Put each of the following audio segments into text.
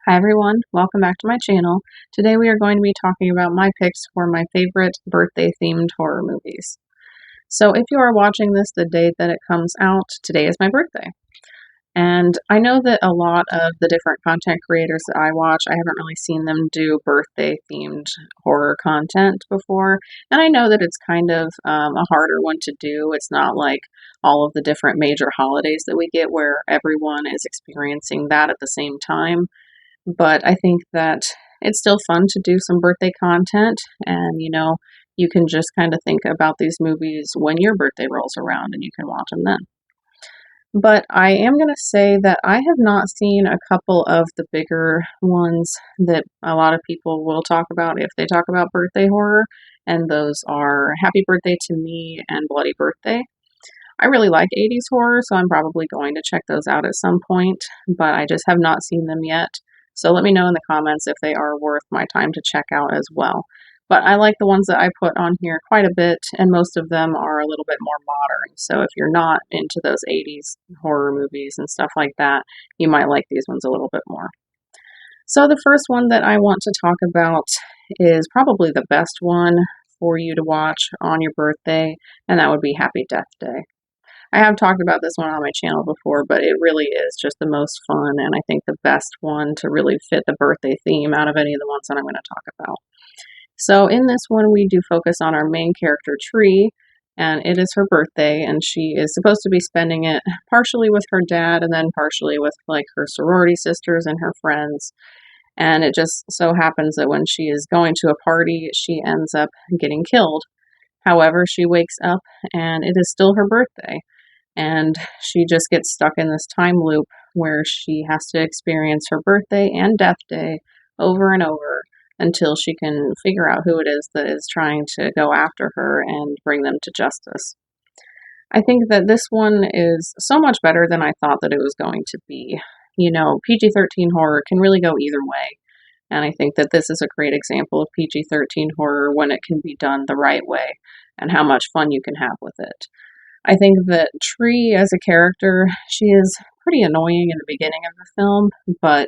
Hi everyone, welcome back to my channel. Today we are going to be talking about my picks for my favorite birthday themed horror movies. So if you are watching this the day that it comes out, today is my birthday. And I know that a lot of the different content creators that I watch, I haven't really seen them do birthday themed horror content before. And I know that it's kind of a harder one to do. It's not like all of the different major holidays that we get where everyone is experiencing that at the same time. But I think that it's still fun to do some birthday content, and you can just kind of think about these movies when your birthday rolls around and you can watch them then. But I am going to say that I have not seen a couple of the bigger ones that a lot of people will talk about if they talk about birthday horror, and those are Happy Birthday to Me and Bloody Birthday. I really like 80s horror, so I'm probably going to check those out at some point, but I just have not seen them yet. So let me know in the comments if they are worth my time to check out as well. But I like the ones that I put on here quite a bit, and most of them are a little bit more modern. So if you're not into those 80s horror movies and stuff like that, you might like these ones a little bit more. So the first one that I want to talk about is probably the best one for you to watch on your birthday, and that would be Happy Death Day. I have talked about this one on my channel before, but it really is just the most fun and I think the best one to really fit the birthday theme out of any of the ones that I'm going to talk about. So in this one, we do focus on our main character, Tree, and it is her birthday, and she is supposed to be spending it partially with her dad and then partially with like her sorority sisters and her friends. And it just so happens that when she is going to a party, she ends up getting killed. However, she wakes up and it is still her birthday. And she just gets stuck in this time loop where she has to experience her birthday and death day over and over until she can figure out who it is that is trying to go after her and bring them to justice. I think that this one is so much better than I thought that it was going to be. PG-13 horror can really go either way. And I think that this is a great example of PG-13 horror when it can be done the right way and how much fun you can have with it. I think that Tree as a character, she is pretty annoying in the beginning of the film, but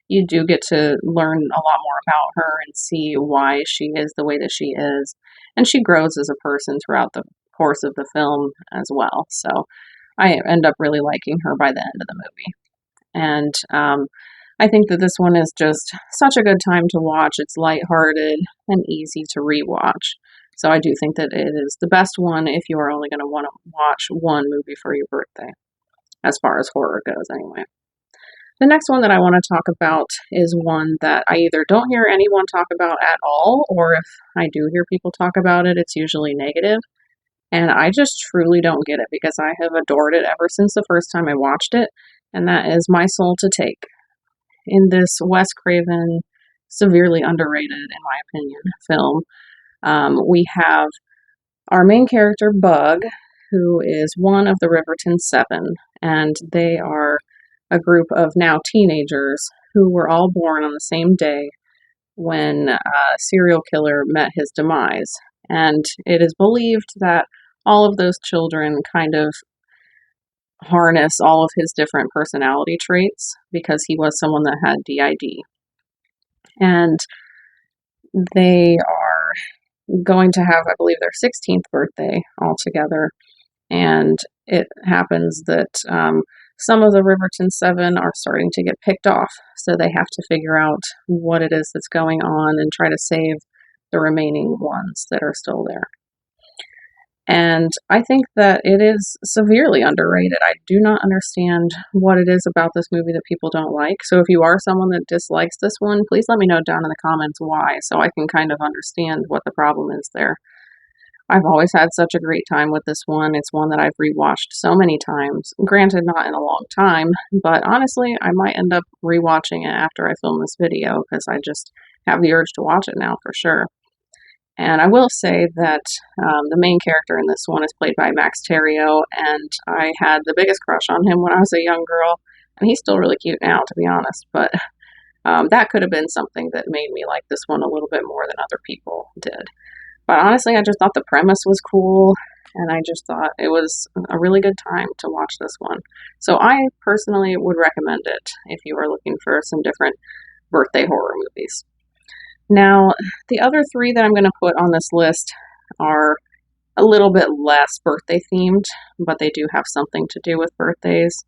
you do get to learn a lot more about her and see why she is the way that she is. And she grows as a person throughout the course of the film as well. So I end up really liking her by the end of the movie. And I think that this one is just such a good time to watch. It's lighthearted and easy to rewatch. So I do think that it is the best one if you are only going to want to watch one movie for your birthday, as far as horror goes anyway. The next one that I want to talk about is one that I either don't hear anyone talk about at all, or if I do hear people talk about it, it's usually negative. And I just truly don't get it because I have adored it ever since the first time I watched it, and that is My Soul to Take. In this Wes Craven, severely underrated, in my opinion, film, we have our main character, Bug, who is one of the Riverton Seven, and they are a group of now teenagers who were all born on the same day when a serial killer met his demise. And it is believed that all of those children kind of harness all of his different personality traits because he was someone that had DID. And they are going to have, I believe, their 16th birthday altogether. And it happens that some of the Riverton Seven are starting to get picked off. So they have to figure out what it is that's going on and try to save the remaining ones that are still there. And I think that it is severely underrated. I do not understand what it is about this movie that people don't like. So if you are someone that dislikes this one, please let me know down in the comments why, so I can kind of understand what the problem is there. I've always had such a great time with this one. It's one that I've rewatched so many times. Granted, not in a long time, but honestly, I might end up rewatching it after I film this video because I just have the urge to watch it now for sure. And I will say that the main character in this one is played by Max Terrio, and I had the biggest crush on him when I was a young girl, and he's still really cute now, to be honest, but that could have been something that made me like this one a little bit more than other people did. But honestly, I just thought the premise was cool, and I just thought it was a really good time to watch this one. So I personally would recommend it if you are looking for some different birthday horror movies. Now, the other three that I'm going to put on this list are a little bit less birthday themed, but they do have something to do with birthdays.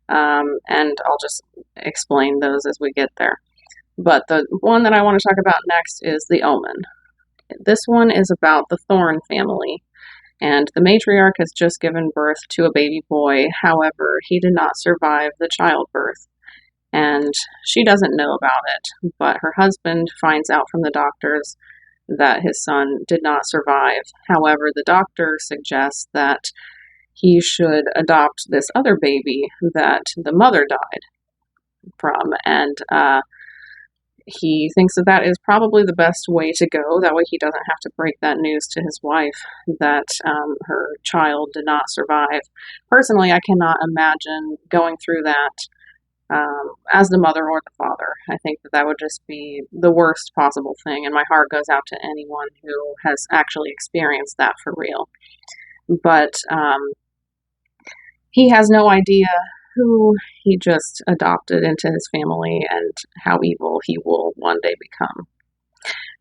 And I'll just explain those as we get there. But the one that I want to talk about next is The Omen. This one is about the Thorne family, and the matriarch has just given birth to a baby boy. However, he did not survive the childbirth, and she doesn't know about it, but her husband finds out from the doctors that his son did not survive. However, the doctor suggests that he should adopt this other baby that the mother died from, and he thinks that that is probably the best way to go. That way, he doesn't have to break that news to his wife that her child did not survive. Personally, I cannot imagine going through that as the mother or the father. I think that that would just be the worst possible thing, and my heart goes out to anyone who has actually experienced that for real. But he has no idea who he just adopted into his family and how evil he will one day become.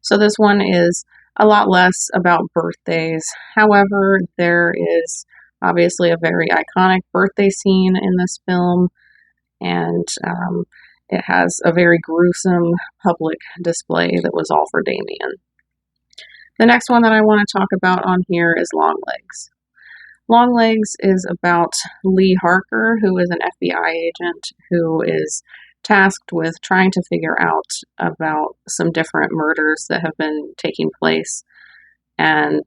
So this one is a lot less about birthdays. However, there is obviously a very iconic birthday scene in this film, and it has a very gruesome public display that was all for Damien. The next one that I want to talk about on here is Longlegs. Longlegs is about Lee Harker, who is an FBI agent who is tasked with trying to figure out about some different murders that have been taking place. And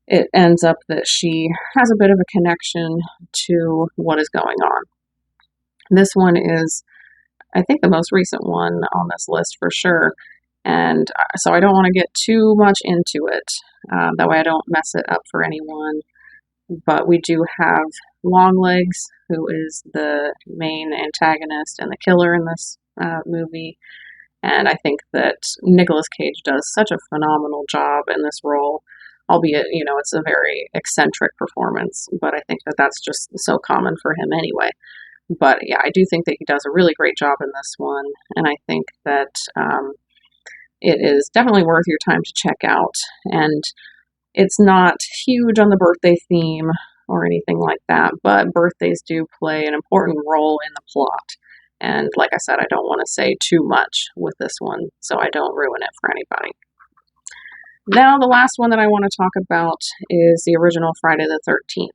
it ends up that she has a bit of a connection to what is going on. This one is, I think, the most recent one on this list for sure. And so I don't want to get too much into it. That way I don't mess it up for anyone. But we do have Longlegs, who is the main antagonist and the killer in this movie. And I think that Nicolas Cage does such a phenomenal job in this role, albeit, it's a very eccentric performance. But I think that that's just so common for him anyway. But yeah, I do think that he does a really great job in this one. And I think that it is definitely worth your time to check out. And it's not huge on the birthday theme or anything like that, but birthdays do play an important role in the plot. And like I said, I don't want to say too much with this one, so I don't ruin it for anybody. Now, the last one that I want to talk about is the original Friday the 13th.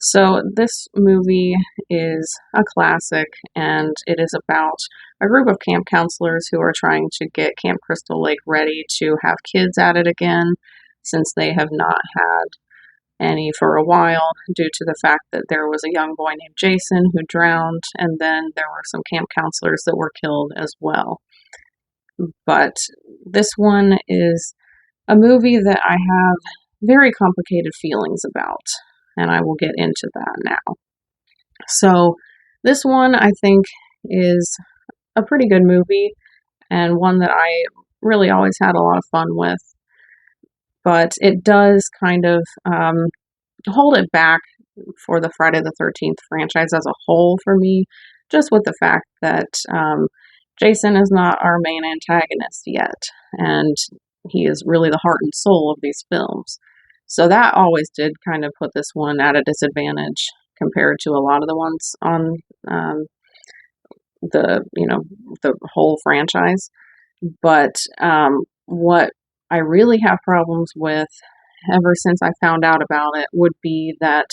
So this movie is a classic, and it is about a group of camp counselors who are trying to get Camp Crystal Lake ready to have kids at it again, since they have not had any for a while, due to the fact that there was a young boy named Jason who drowned, and then there were some camp counselors that were killed as well. But this one is a movie that I have very complicated feelings about, and I will get into that now. So this one, I think, is a pretty good movie, and one that I really always had a lot of fun with. But it does kind of hold it back for the Friday the 13th franchise as a whole for me, just with the fact that Jason is not our main antagonist yet, and he is really the heart and soul of these films. So that always did kind of put this one at a disadvantage compared to a lot of the ones on the whole franchise. But what I really have problems with ever since I found out about it would be that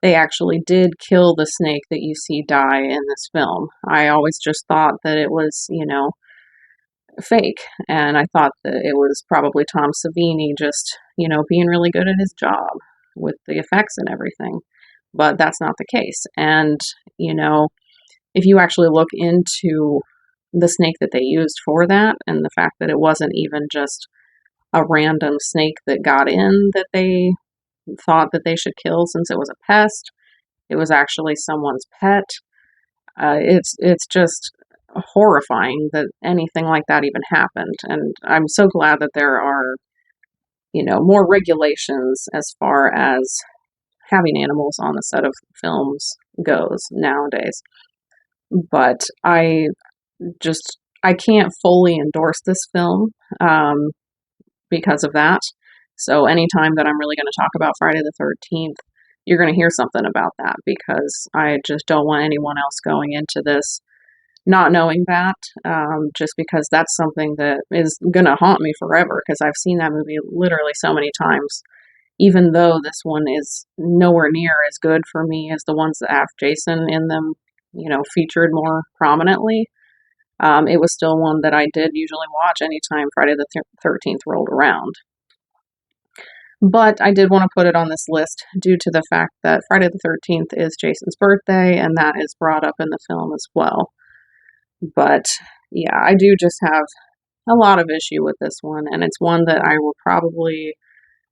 they actually did kill the snake that you see die in this film. I always just thought that it was, fake, and I thought that it was probably Tom Savini just, being really good at his job with the effects and everything. But that's not the case. And, if you actually look into the snake that they used for that, and the fact that it wasn't even just a random snake that got in that they thought that they should kill since it was a pest, it was actually someone's pet. It's just horrifying that anything like that even happened. And I'm so glad that there are, more regulations as far as having animals on the set of films goes nowadays. But I just, I can't fully endorse this film because of that. So anytime that I'm really going to talk about Friday the 13th, you're going to hear something about that because I just don't want anyone else going into this not knowing that, just because that's something that is going to haunt me forever because I've seen that movie literally so many times. Even though this one is nowhere near as good for me as the ones that have Jason in them, featured more prominently, it was still one that I did usually watch anytime Friday the 13th rolled around. But I did want to put it on this list due to the fact that Friday the 13th is Jason's birthday, and that is brought up in the film as well. But yeah, I do just have a lot of issue with this one, and it's one that I will probably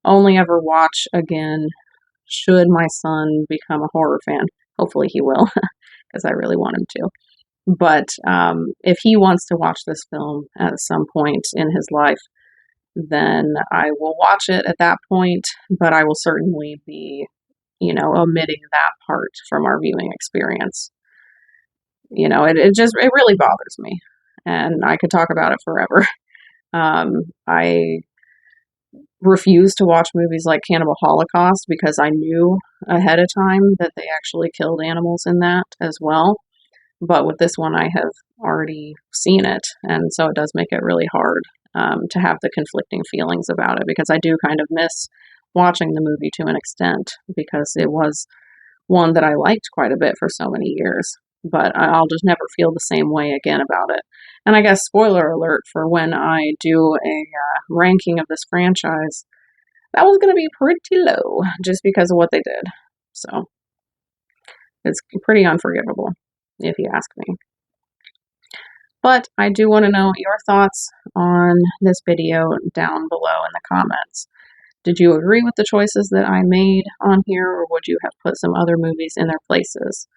only ever watch again should my son become a horror fan. Hopefully he will, because I really want him to. But if he wants to watch this film at some point in his life, then I will watch it at that point, but I will certainly be, omitting that part from our viewing experience. It really bothers me, and I could talk about it forever. I refuse to watch movies like Cannibal Holocaust because I knew ahead of time that they actually killed animals in that as well. But with this one, I have already seen it, and so it does make it really hard to have the conflicting feelings about it because I do kind of miss watching the movie to an extent because it was one that I liked quite a bit for so many years. But I'll just never feel the same way again about it. And I guess, spoiler alert for when I do a ranking of this franchise, that was going to be pretty low just because of what they did. So it's pretty unforgivable, if you ask me. But I do want to know your thoughts on this video down below in the comments. Did you agree with the choices that I made on here, or would you have put some other movies in their places?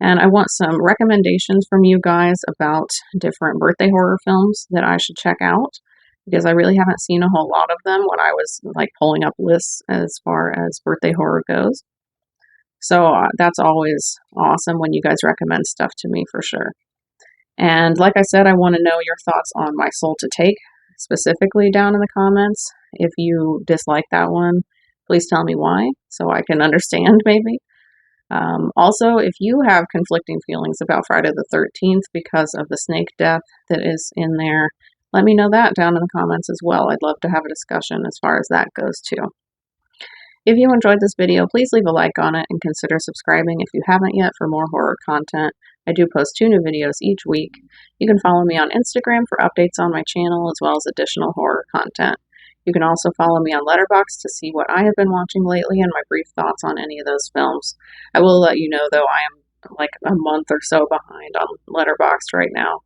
And I want some recommendations from you guys about different birthday horror films that I should check out because I really haven't seen a whole lot of them when I was like pulling up lists as far as birthday horror goes. So that's always awesome when you guys recommend stuff to me for sure. And like I said, I want to know your thoughts on My Soul to Take, specifically down in the comments. If you dislike that one, please tell me why so I can understand maybe. Also, if you have conflicting feelings about Friday the 13th because of the snake death that is in there, let me know that down in the comments as well. I'd love to have a discussion as far as that goes too. If you enjoyed this video, please leave a like on it and consider subscribing if you haven't yet for more horror content. I do post 2 new videos each week. You can follow me on Instagram for updates on my channel as well as additional horror content. You can also follow me on Letterboxd to see what I have been watching lately and my brief thoughts on any of those films. I will let you know, though, I am like a month or so behind on Letterboxd right now.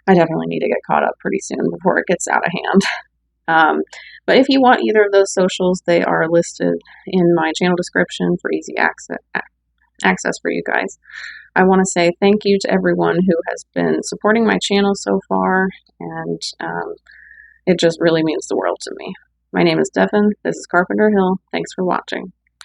I definitely need to get caught up pretty soon before it gets out of hand. But if you want either of those socials, they are listed in my channel description for easy access for you guys. I want to say thank you to everyone who has been supporting my channel so far, and it just really means the world to me. My name is Devin. This is Carpenter Hill. Thanks for watching.